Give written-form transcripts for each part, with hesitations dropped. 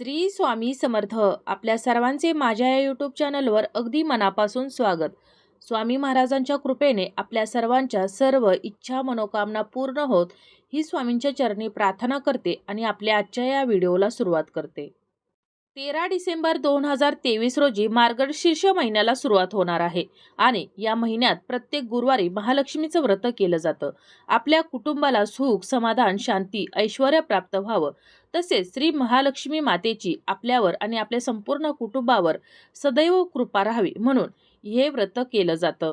श्री स्वामी समर्थ. आपल्या सर्वांचे माझ्या या यूट्यूब चॅनलवर अगदी मनापासून स्वागत. स्वामी महाराजांच्या कृपेने आपल्या सर्वांच्या सर्व इच्छा मनोकामना पूर्ण होत ही स्वामींच्या चरणी प्रार्थना करते आणि आपल्या आजच्या या व्हिडिओला सुरुवात करते. 13 डिसेंबर 2023 रोजी मार्गशीर्ष महिन्याला सुरुवात होणार आहे आणि या महिन्यात प्रत्येक गुरुवारी महालक्ष्मीचं व्रत केलं जातं. आपल्या कुटुंबाला सुख, समाधान, शांती, ऐश्वर्य प्राप्त व्हावं, तसेच श्री महालक्ष्मी मातेची आपल्यावर आणि आपल्या संपूर्ण कुटुंबावर सदैव कृपा राहावी म्हणून हे व्रत केलं जातं.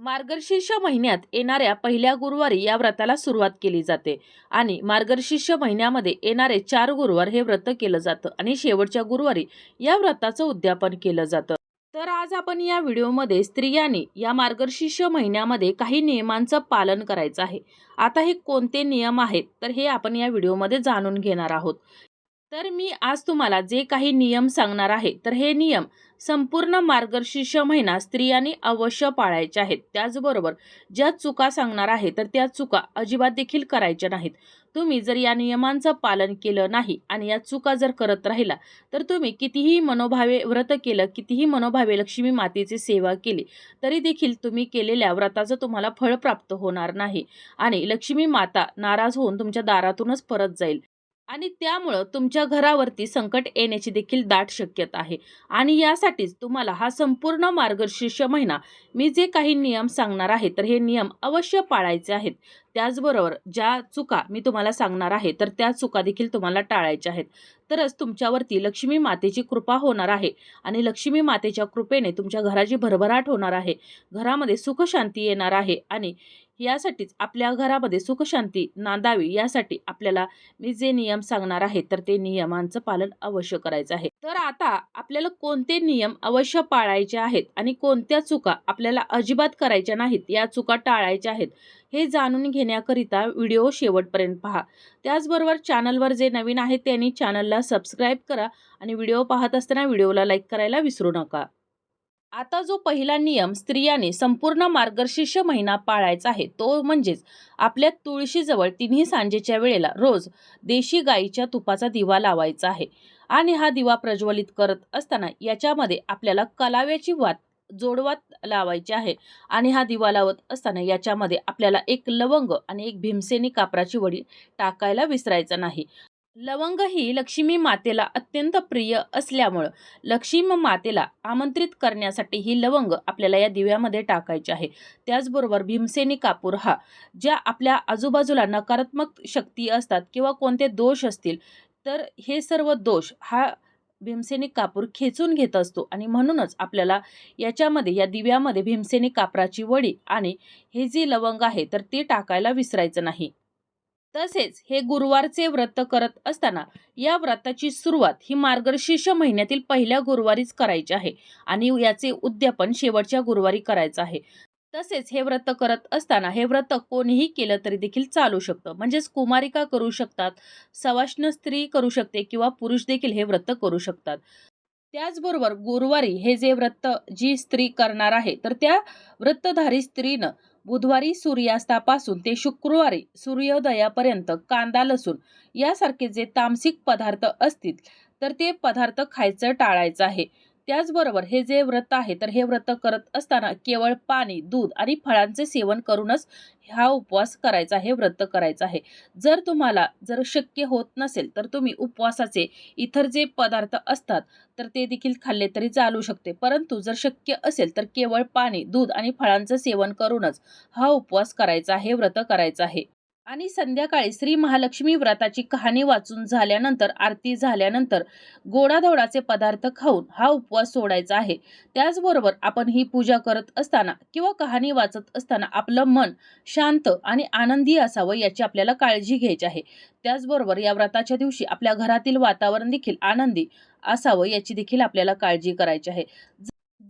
मार्गशीर्ष महिन्यात येणाऱ्या पहिल्या गुरुवारी या व्रताला सुरुवात केली जाते आणि मार्गशीर्ष महिन्यामध्ये येणारे 4 गुरुवार हे व्रत केलं जातं आणि शेवटच्या गुरुवारी या व्रताचं उद्यापन केलं जातं. तर आज आपण या व्हिडिओमध्ये स्त्रियांनी या मार्गशीर्ष महिन्यामध्ये काही नियमांचं पालन करायचं आहे. आता हे कोणते नियम आहेत तर हे आपण या व्हिडिओमध्ये जाणून घेणार आहोत. तर मी आज तुम्हाला जे काही नियम सांगणार आहे तर हे नियम संपूर्ण मार्गशीर्ष महिना स्त्रियांनी अवश्य पाळायचे आहेत. त्याचबरोबर ज्या चुका सांगणार आहे तर त्या चुका अजिबात देखील करायच्या नाहीत. तुम्ही जर या नियमांचं पालन केलं नाही आणि या चुका जर करत राहिला तर तुम्ही कितीही मनोभावे व्रत केलं, कितीही मनोभावे लक्ष्मी मातेची सेवा केली तरी देखील तुम्ही केलेल्या व्रताचं तुम्हाला फळ प्राप्त होणार नाही आणि लक्ष्मी माता नाराज होऊन तुमच्या दारातूनच परत जाईल. आणि त्यामुळं तुमच्या घरावरती संकट येण्याची देखील दाट शक्यता आहे. आणि यासाठीच तुम्हाला हा संपूर्ण मार्गशीर्ष महिना मी जे काही नियम सांगणार आहे तर हे नियम अवश्य पाळायचे आहेत. त्याचबरोबर ज्या चुका मी तुम्हाला सांगणार आहे तर त्या चुका देखील तुम्हाला टाळायच्या आहेत. तरच तुमच्यावरती लक्ष्मी मातेची कृपा होणार आहे आणि लक्ष्मी मातेच्या कृपेने तुमच्या घराची भरभराट होणार आहे. घरामध्ये सुखशांती येणार आहे आणि यासाठीच आपल्या घरामध्ये सुखशांती नांदावी यासाठी आपल्याला मी जे नियम सांगणार आहे तर ते नियमांचं पालन अवश्य करायचं आहे. तर आता आपल्याला कोणते नियम अवश्य पाळायचे आहेत आणि कोणत्या चुका आपल्याला अजिबात करायच्या नाहीत, या चुका टाळायच्या आहेत, हे जाणून घेण्याकरिता व्हिडिओ शेवटपर्यंत पहा. त्याचबरोबर चॅनलवर जे नवीन आहेत त्यांनी चॅनलला सबस्क्राईब करा आणि व्हिडिओ पाहत असताना व्हिडिओला लाईक करायला विसरू नका. आता जो पहिला नियम स्त्रियांनी संपूर्ण मार्गशीर्ष महिना पाळायचा आहे तो म्हणजेच आपल्या तुळशीजवळ तिन्ही सांजेच्या वेळेला रोज देशी गाईच्या तुपाचा दिवा लावायचा आहे. आणि हा दिवा प्रज्वलित करत असताना याच्यामध्ये आपल्याला कलाव्याची वात जोडवात लावायची आहे आणि हा दिवा लावत असताना याच्यामध्ये आपल्याला एक लवंग आणि एक भीमसेनी कापराची वडी टाकायला विसरायचं नाही. लवंग ही लक्ष्मी मातेला अत्यंत प्रिय असल्यामुळं लक्ष्मी मातेला आमंत्रित करण्यासाठी ही लवंग आपल्याला या दिव्यामध्ये टाकायची आहे. त्याचबरोबर भीमसेनी कापूर हा ज्या आपल्या आजूबाजूला नकारात्मक शक्ती असतात किंवा कोणते दोष असतील तर हे सर्व दोष हा भीमसेनी कापूर खेचून घेत असतो आणि म्हणूनच आपल्याला याच्यामध्ये या दिव्यामध्ये भीमसेनी कापराची वडी आणि हे जी लवंग आहे तर ती टाकायला विसरायचं नाही. तसेच हे गुरुवारचे व्रत करत असताना या व्रताची सुरुवात ही मार्गशीर्ष महिन्यातील पहिल्या गुरुवारीच करायची आहे आणि याचे उद्यापन शेवटच्या गुरुवारी करायचं आहे. तसेच हे व्रत करत असताना हे व्रत कोणीही केलं तरी देखील चालू शकतं, म्हणजेच कुमारिका करू शकतात, सवाष्ण स्त्री करू शकते किंवा पुरुष देखील हे व्रत करू शकतात. त्याचबरोबर गुरुवारी हे जे व्रत जी स्त्री करणार आहे तर त्या व्रतधारी स्त्रीनं बुधवारी सूर्यास्तापासून ते शुक्रवारी सूर्योदयापर्यंत कांदा, लसूण यासारखे जे तामसिक पदार्थ असतील तर ते पदार्थ खायचं टाळायचं आहे. त्याचबरोबर हे जे व्रत आहे तर हे व्रत करत असताना केवळ पाणी, दूध आणि फळांचे सेवन करूनच हा उपवास करायचा आहे, व्रत करायचं आहे. जर शक्य होत नसेल तर तुम्ही उपवासाचे इतर जे पदार्थ असतात तर ते देखील खाल्ले तरी चालू शकते. परंतु जर शक्य असेल तर केवळ पाणी, दूध आणि फळांचं सेवन करूनच हा उपवास करायचा आहे, व्रत करायचं आहे. आणि संध्याकाळी श्री महालक्ष्मी व्रताची कहाणी वाचून झाल्यानंतर, आरती झाल्यानंतर गोडाधोडाचे पदार्थ खाऊन हा उपवास सोडायचा आहे. त्याचबरोबर आपण ही पूजा करत असताना किंवा कहाणी वाचत असताना आपलं मन शांत आणि आनंदी असावं याची आपल्याला काळजी घ्यायची आहे. त्याचबरोबर या व्रताच्या दिवशी आपल्या घरातील वातावरण देखील आनंदी असावं याची देखील आपल्याला काळजी करायची आहे.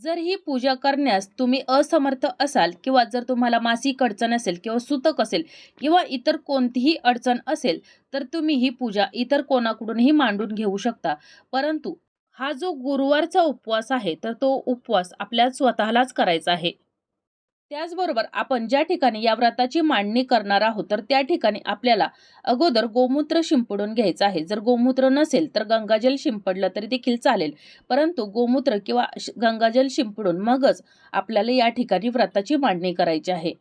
जर ही पूजा करण्यास तुम्ही असमर्थ असाल किंवा जर तुम्हाला मासिक अडचण असेल किंवा सुतक असेल किंवा इतर कोणतीही अडचण असेल तर तुम्ही ही पूजा इतर कोणाकडूनही मांडून घेऊ शकता. परंतु हा जो गुरुवारचा उपवास आहे तर तो उपवास आपल्या स्वतःलाच करायचा आहे. त्याचबरोबर आपण ज्या ठिकाणी या व्रताची मांडणी करणार आहोत तर त्या ठिकाणी आपल्याला अगोदर गोमूत्र शिंपडून घ्यायचं आहे. जर गोमूत्र नसेल तर गंगाजल शिंपडलं तरी देखील चालेल, परंतु गोमूत्र किंवा गंगाजल शिंपडून मगच आपल्याला या ठिकाणी व्रताची मांडणी करायची आहे.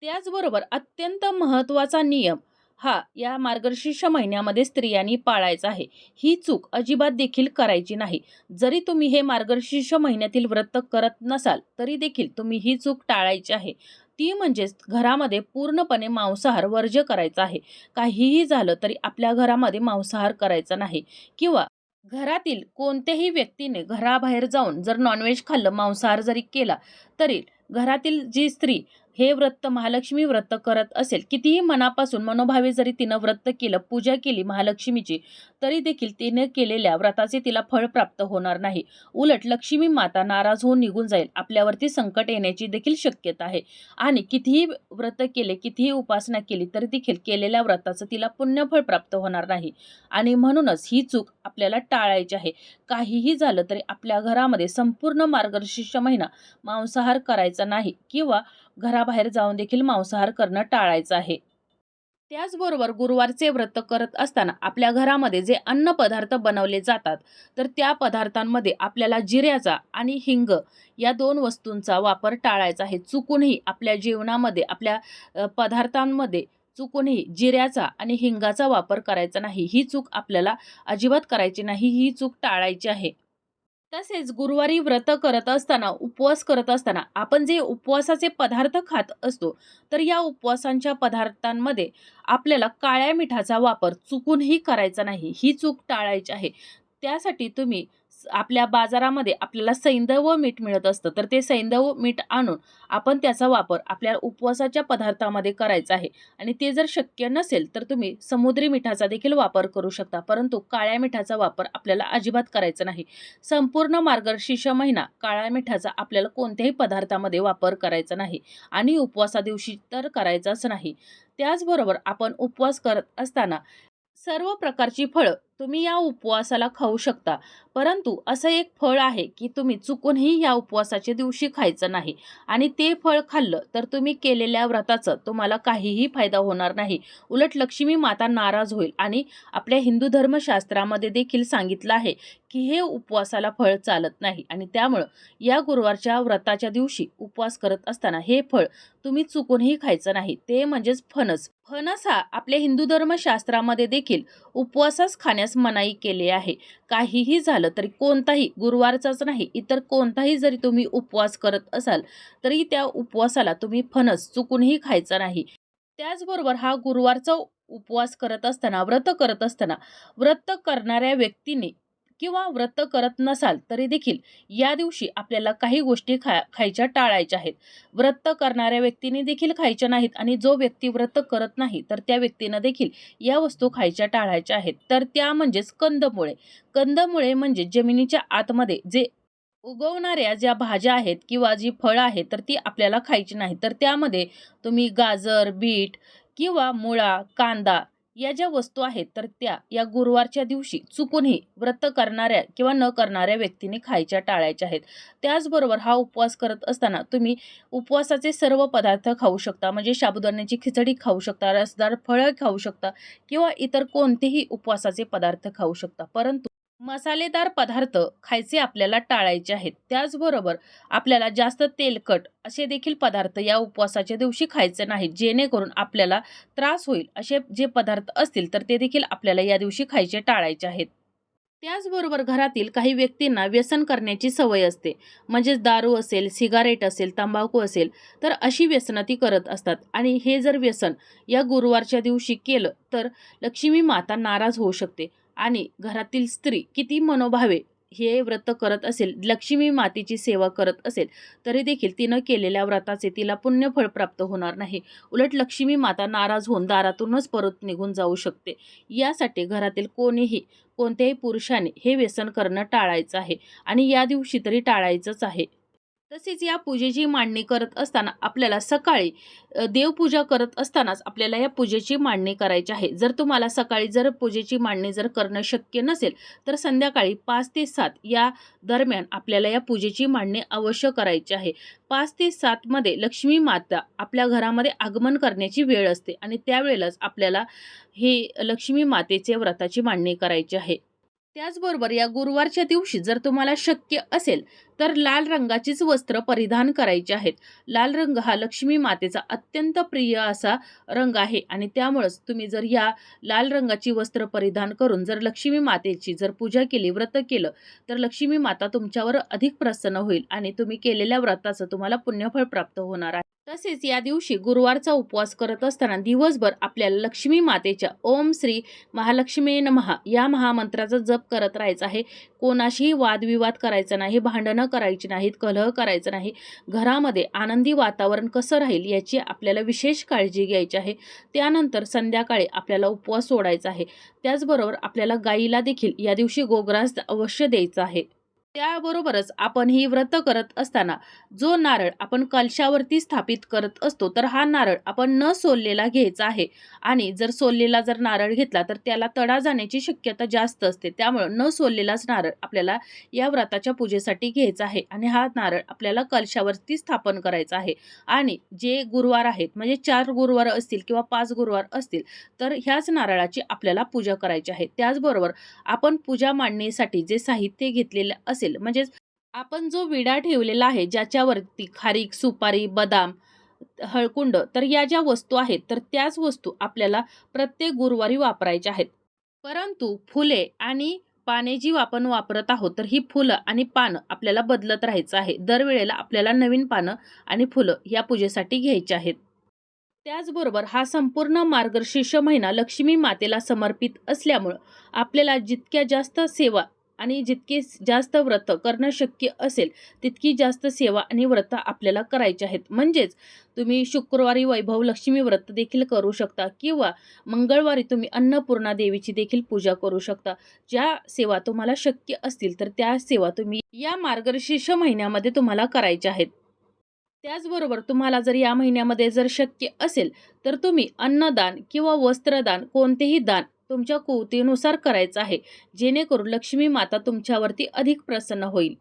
त्याचबरोबर अत्यंत महत्त्वाचा नियम हा या मार्गशीर्ष महिन्यामध्ये स्त्रियांनी पाळायचा आहे. ही चूक अजिबात देखील करायची नाही. जरी तुम्ही हे मार्गशीर्ष महिन्यातील व्रत करत नसाल तरी देखील तुम्ही ही चूक टाळायची आहे. ती म्हणजेच घरामध्ये पूर्णपणे मांसाहार वर्ज्य करायचा आहे. काहीही झालं तरी आपल्या घरामध्ये मांसाहार करायचा नाही किंवा घरातील कोणत्याही व्यक्तीने घराबाहेर जाऊन जर नॉनव्हेज खाल्लं, मांसाहार जरी केला तरी घरातील जी स्त्री हे व्रत महालक्ष्मी व्रत करत असेल, कितीही मनापासून मनोभावे जरी तिनं व्रत केलं, पूजा केली महालक्ष्मीची, तरी देखील तिने केलेल्या व्रताचे तिला फळ प्राप्त होणार नाही. उलट लक्ष्मी माता नाराज होऊन निघून जाईल. आपल्यावरती संकट येण्याची देखील शक्यता आहे. आणि कितीही व्रत केले, कितीही उपासना केली तरी देखील केलेल्या व्रताचं तिला पुण्यफळ प्राप्त होणार नाही. आणि म्हणूनच ही चूक आपल्याला टाळायची आहे. काहीही झालं तरी आपल्या घरामध्ये संपूर्ण मार्गशीर्ष महिना मांसाहार करायचा नाही किंवा घराबाहेर जाऊन देखील मांसाहार करणं टाळायचं आहे. त्याचबरोबर गुरुवारचे व्रत करत असताना आपल्या घरामध्ये जे अन्न पदार्थ बनवले जातात तर त्या पदार्थांमध्ये आपल्याला जिऱ्याचा आणि हिंग या दोन वस्तूंचा वापर टाळायचा आहे. चुकूनही आपल्या जेवणामध्ये आपल्या पदार्थांमध्ये चुकूनही जिऱ्याचा आणि हिंगाचा वापर करायचा नाही. ही चूक आपल्याला अजिबात करायची नाही. ही चूक टाळायची आहे. तसेच गुरुवारी व्रत करत असताना, उपवास करत असताना आपण जे उपवासाचे पदार्थ खात असतो, तर या उपवासांच्या पदार्थांमध्ये आपल्याला काळ्या मिठाचा वापर चुकूनही करायचा नाही. ही चूक टाळायची आहे. त्यासाठी तुम्ही आपल्या बाजारामध्ये आपल्याला सैंधव मीठ मिळत असतं, तर ते सैंधव मीठ आणून आपण त्याचा वापर आपल्या उपवासाच्या पदार्थामध्ये करायचा आहे. आणि ते जर शक्य नसेल तर तुम्ही समुद्री मिठाचा देखील वापर करू शकता, परंतु काळ्या मिठाचा वापर आपल्याला अजिबात करायचा नाही. संपूर्ण मार्गशीर्ष महिना काळ्या मिठाचा आपल्याला कोणत्याही पदार्थामध्ये वापर करायचा नाही आणि उपवासा दिवशी तर करायचाच नाही. त्याचबरोबर आपण उपवास करत असताना सर्व प्रकारची फळं तुम्ही या उपवासाला खाऊ शकता. परंतु असं एक फळ आहे की तुम्ही चुकूनही या उपवासाच्या दिवशी खायचं नाही आणि ते फळ खाल्लं तर तुम्ही केलेल्या व्रताचं तुम्हाला काहीही फायदा होणार नाही. उलट लक्ष्मी माता नाराज होईल. आणि आपल्या हिंदू धर्मशास्त्रामध्ये देखील सांगितलं आहे की हे उपवासाला फळ चालत नाही आणि त्यामुळं या गुरुवारच्या व्रताच्या दिवशी उपवास करत असताना हे फळ तुम्ही चुकूनही खायचं नाही. ते म्हणजेच फणस. फणस हा आपल्या हिंदू धर्मशास्त्रामध्ये देखील उपवासास खाण्यास मनाई केली आहे. काहीही झालं तरी कोणताही गुरुवारचाच नाही, इतर कोणताही जरी तुम्ही उपवास करत असाल तरी त्या उपवासाला तुम्ही फणस चुकूनही खायचा नाही. त्याचबरोबर हा गुरुवारचा उपवास करत असताना, व्रत करत असताना, व्रत करणाऱ्या व्यक्तीने किंवा व्रत करत नसाल तरी देखील या दिवशी आपल्याला काही गोष्टी खायच्या टाळायच्या आहेत. व्रत करणाऱ्या व्यक्तीने देखील खायच्या नाहीत आणि जो व्यक्ती व्रत करत नाही तर त्या व्यक्तीनं देखील या वस्तू खायच्या टाळायच्या आहेत. तर त्या म्हणजेच कंदमुळे. कंदमुळे म्हणजे जमिनीच्या आतमध्ये जे उगवणाऱ्या ज्या भाज्या आहेत किंवा जी फळं आहेत तर ती आपल्याला खायची नाही. तर त्यामध्ये तुम्ही गाजर, बीट किंवा मुळा, कांदा या ज्या वस्तू आहेत तर त्या या गुरुवारच्या दिवशी चुकूनही व्रत करणाऱ्या किंवा न करणाऱ्या व्यक्तीने खायच्या टाळायच्या आहेत. त्याचबरोबर हा उपवास करत असताना तुम्ही उपवासाचे सर्व पदार्थ खाऊ शकता. म्हणजे साबुदाण्याची खिचडी खाऊ शकता, रसदार फळं खाऊ शकता किंवा इतर कोणतेही उपवासाचे पदार्थ खाऊ शकता. परंतु मसालेदार पदार्थ खायचे आपल्याला टाळायचे आहेत. त्याचबरोबर आपल्याला जास्त तेलकट असे देखील पदार्थ या उपवासाच्या दिवशी खायचे नाहीत. जेणेकरून आपल्याला त्रास होईल असे जे पदार्थ असतील तर ते देखील आपल्याला या दिवशी खायचे टाळायचे आहेत. त्याचबरोबर घरातील काही व्यक्तींना व्यसन करण्याची सवय असते. म्हणजेच दारू असेल, सिगारेट असेल, तंबाखू असेल, तर अशी व्यसनं ती करत असतात आणि हे जर व्यसन या गुरुवारच्या दिवशी केलं तर लक्ष्मी माता नाराज होऊ शकते. आणि घरातील स्त्री किती मनोभावे हे व्रत करत असेल, लक्ष्मी मातेची सेवा करत असेल, तरी देखील तिनं केलेल्या व्रताचे तिला पुण्यफळ प्राप्त होणार नाही. उलट लक्ष्मी माता नाराज होऊन दारातूनच परत निघून जाऊ शकते. यासाठी घरातील कोणीही, कोणत्याही पुरुषाने हे व्यसन करणं टाळायचं आहे आणि या दिवशी तरी टाळायचंच आहे. तसेच या पूजेची मांडणी करत असताना आपल्याला सकाळी देवपूजा करत असतानाच आपल्याला या पूजेची मांडणी करायची आहे. जर तुम्हाला सकाळी जर पूजेची मांडणी जर करणं शक्य नसेल, तर संध्याकाळी 5 ते 7 या दरम्यान आपल्याला या पूजेची मांडणी अवश्य करायची आहे. 5 ते 7 मध्ये लक्ष्मी माता आपल्या घरामध्ये आगमन करण्याची वेळ असते आणि त्यावेळेलाच आपल्याला हे लक्ष्मी मातेचे व्रताची मांडणी करायची आहे. त्याचबरोबर या गुरुवारच्या दिवशी जर तुम्हाला शक्य असेल, तर लाल रंगाचीच वस्त्र परिधान करायची आहेत. लाल रंग हा लक्ष्मी मातेचा अत्यंत प्रिय असा रंग आहे आणि त्यामुळेच तुम्ही जर या लाल रंगाची वस्त्र परिधान करून जर लक्ष्मी मातेची जर पूजा केली, व्रत केलं, तर लक्ष्मी माता तुमच्यावर अधिक प्रसन्न होईल आणि तुम्ही केलेल्या व्रताचं तुम्हाला पुण्यफळ प्राप्त होणार आहे. तसेच या दिवशी गुरुवारचा उपवास करत असताना दिवसभर आपल्याला लक्ष्मी मातेच्या ओम श्री महालक्ष्मी नमः या महामंत्राचा जप करत राहायचा आहे. कोणाशीही वादविवाद करायचा नाही, भांडणं करायची नाहीत, कलह करायचं नाही. घरामध्ये आनंदी वातावरण कसं राहील याची आपल्याला विशेष काळजी घ्यायची आहे. त्यानंतर संध्याकाळी आपल्याला उपवास सोडायचा आहे. त्याचबरोबर आपल्याला गाईला देखील या दिवशी गोग्रास अवश्य द्यायचा आहे. त्याबरोबरच आपण ही व्रत करत असताना जो नारळ आपण कलशावरती स्थापित करत असतो, तर हा नारळ आपण न सोललेला घ्यायचा आहे आणि जर सोललेला जर नारळ घेतला तर त्याला तडा जाण्याची शक्यता जास्त असते. त्यामुळं न सोललेलाच नारळ आपल्याला या व्रताच्या पूजेसाठी घ्यायचा आहे आणि हा नारळ आपल्याला कलशावरती स्थापन करायचा आहे. आणि जे गुरुवार आहेत म्हणजे 4 गुरुवार असतील किंवा 5 गुरुवार असतील, तर ह्याच नारळाची आपल्याला पूजा करायची आहे. त्याचबरोबर आपण पूजा मांडणीसाठी जे साहित्य घेतलेलं असेल, म्हणजेच आपण जो विडा ठेवलेला आहे, ज्याच्यावरती खारीक, सुपारी, बदाम, हळकुंड, तर या ज्या वस्तू आहेत, तर त्याच वस्तू आपल्याला प्रत्येक गुरुवारी वापरायच्या आहेत. परंतु फुले आणि पाने जी आपण वापरत आहोत, तर ही फुलं आणि पानं आपल्याला बदलत राहायचं आहे. दरवेळेला आपल्याला नवीन पानं आणि फुलं या पूजेसाठी घ्यायची आहेत. त्याचबरोबर हा संपूर्ण मार्गशीर्ष महिना लक्ष्मी मातेला समर्पित असल्यामुळं आपल्याला जितक्या जास्त सेवा आणि जितके जास्त व्रत करणं शक्य असेल, तितकी जास्त सेवा आणि व्रत आपल्याला करायची आहेत. म्हणजेच तुम्ही शुक्रवारी वैभव लक्ष्मी व्रत देखील करू शकता किंवा मंगळवारी तुम्ही अन्नपूर्णा देवीची देखील पूजा करू शकता. ज्या सेवा तुम्हाला शक्य असतील, तर त्या सेवा तुम्ही या मार्गशीर्ष महिन्यामध्ये तुम्हाला करायच्या आहेत. त्याचबरोबर तुम्हाला जर या महिन्यामध्ये जर शक्य असेल, तर तुम्ही अन्नदान किंवा वस्त्रदान कोणतेही दान तुमच्या कुवतीनुसार करायचं आहे. जेणेकरून लक्ष्मी माता तुमच्यावरती अधिक प्रसन्न होईल.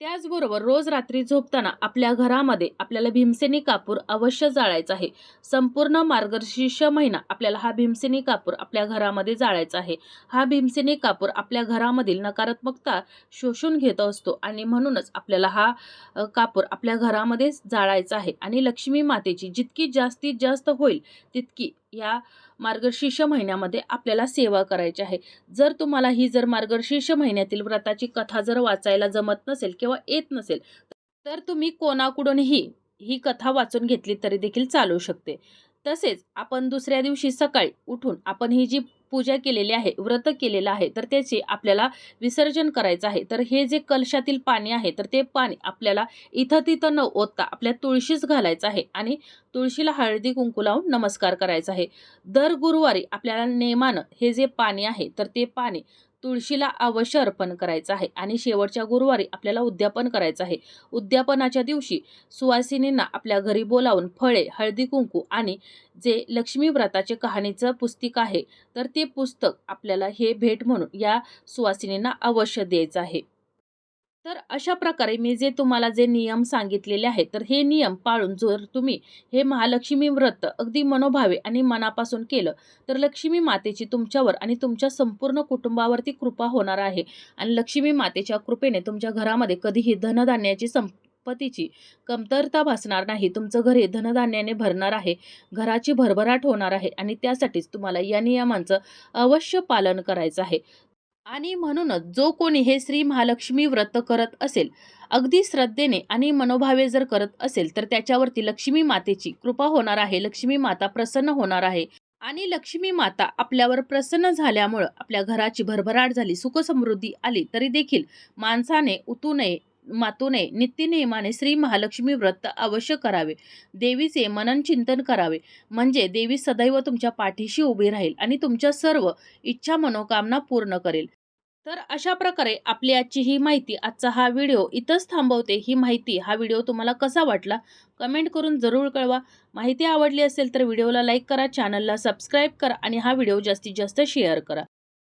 त्याचबरोबर रोज रात्री झोपताना आपल्या घरामध्ये आपल्याला भीमसेनी कापूर अवश्य जाळायचा आहे. संपूर्ण मार्गशीर्ष महिना आपल्याला हा भीमसेनी कापूर आपल्या घरामध्ये जाळायचा आहे. हा भीमसेनी कापूर आपल्या घरामधील नकारात्मकता शोषून घेत असतो आणि म्हणूनच आपल्याला हा कापूर आपल्या घरामध्ये जाळायचा आहे आणि लक्ष्मी मातेची जितकी जास्तीत जास्त होईल तितकी या मार्गशीर्ष महिन्यामध्ये आपल्याला सेवा करायची आहे. जर तुम्हाला ही जर मार्गशीर्ष महिन्यातील व्रताची कथा जर वाचायला जमत नसेल किंवा येत नसेल, तर तुम्ही कोणाकडूनही ही कथा वाचून घेतली तरी देखील चालू शकते. तसेच आपण दुसऱ्या दिवशी सकाळी उठून आपण ही जी पूजा केलेली आहे, व्रत केलेलं आहे, तर त्याचे आपल्याला विसर्जन करायचं आहे. तर हे जे कलशातील पाणी आहे, तर ते पाणी आपल्याला इथं-तिथं न ओतता आपल्या तुळशीस घालायचं आहे आणि तुळशीला हळदी कुंकू लावून नमस्कार करायचा आहे. दर गुरुवारी आपल्याला नेमानं हे जे पाणी आहे, तर ते पाणी तुळशीला अवश्य अर्पण करायचं आहे आणि शेवटच्या गुरुवारी आपल्याला उद्यापन करायचं आहे. उद्यापनाच्या दिवशी सुवासिनींना आपल्या घरी बोलावून फळे, हळदी-कुंकू आणि जे लक्ष्मी व्रताचे कहाणीचं पुस्तिक आहे, तर ते पुस्तक आपल्याला हे भेट म्हणून या सुवासिनींना अवश्य द्यायचं आहे. तर अशा प्रकारे मी जे तुम्हाला जे नियम सांगितलेले आहेत, तर हे नियम पाळून जर तुम्ही हे महालक्ष्मी व्रत अगदी मनोभावे आणि मनापासून केलं, तर लक्ष्मी मातेची तुमच्यावर आणि तुमच्या संपूर्ण कुटुंबावरती कृपा होणार आहे आणि लक्ष्मी मातेच्या कृपेने तुमच्या घरामध्ये कधीही धनधान्याची संपत्तीची कमतरता भासणार नाही. तुमचं घर हे धनधान्याने भरणार आहे, घराची भरभराट होणार आहे आणि त्यासाठीच तुम्हाला या नियमांचं अवश्य पालन करायचं आहे. आणि म्हणूनच जो कोणी हे श्री महालक्ष्मी व्रत करत असेल, अगदी श्रद्धेने आणि मनोभावे जर करत असेल, तर त्याच्यावरती लक्ष्मी मातेची कृपा होणार आहे. लक्ष्मी माता प्रसन्न होणार आहे आणि लक्ष्मी माता आपल्यावर प्रसन्न झाल्यामुळं आपल्या घराची भरभराट झाली, सुखसमृद्धी आली, तरी देखील माणसाने उतू नये, मातू नये. नित्यनेमाने श्री महालक्ष्मी व्रत अवश्य करावे. देवीचे मनन चिंतन करावे. म्हणजे देवी सदैव तुमच्या पाठीशी उभी राहील आणि तुमच्या सर्व इच्छा मनोकामना पूर्ण करेल. तर अशा प्रकारे आपली आजची ही माहिती, आजचा हा व्हिडिओ इथंच थांबवते. ही माहिती, हा व्हिडिओ तुम्हाला कसा वाटला कमेंट करून जरूर कळवा. माहिती आवडली असेल तर व्हिडिओला लाईक करा, चॅनलला सबस्क्राईब करा आणि हा व्हिडिओ जास्तीत जास्त शेअर करा.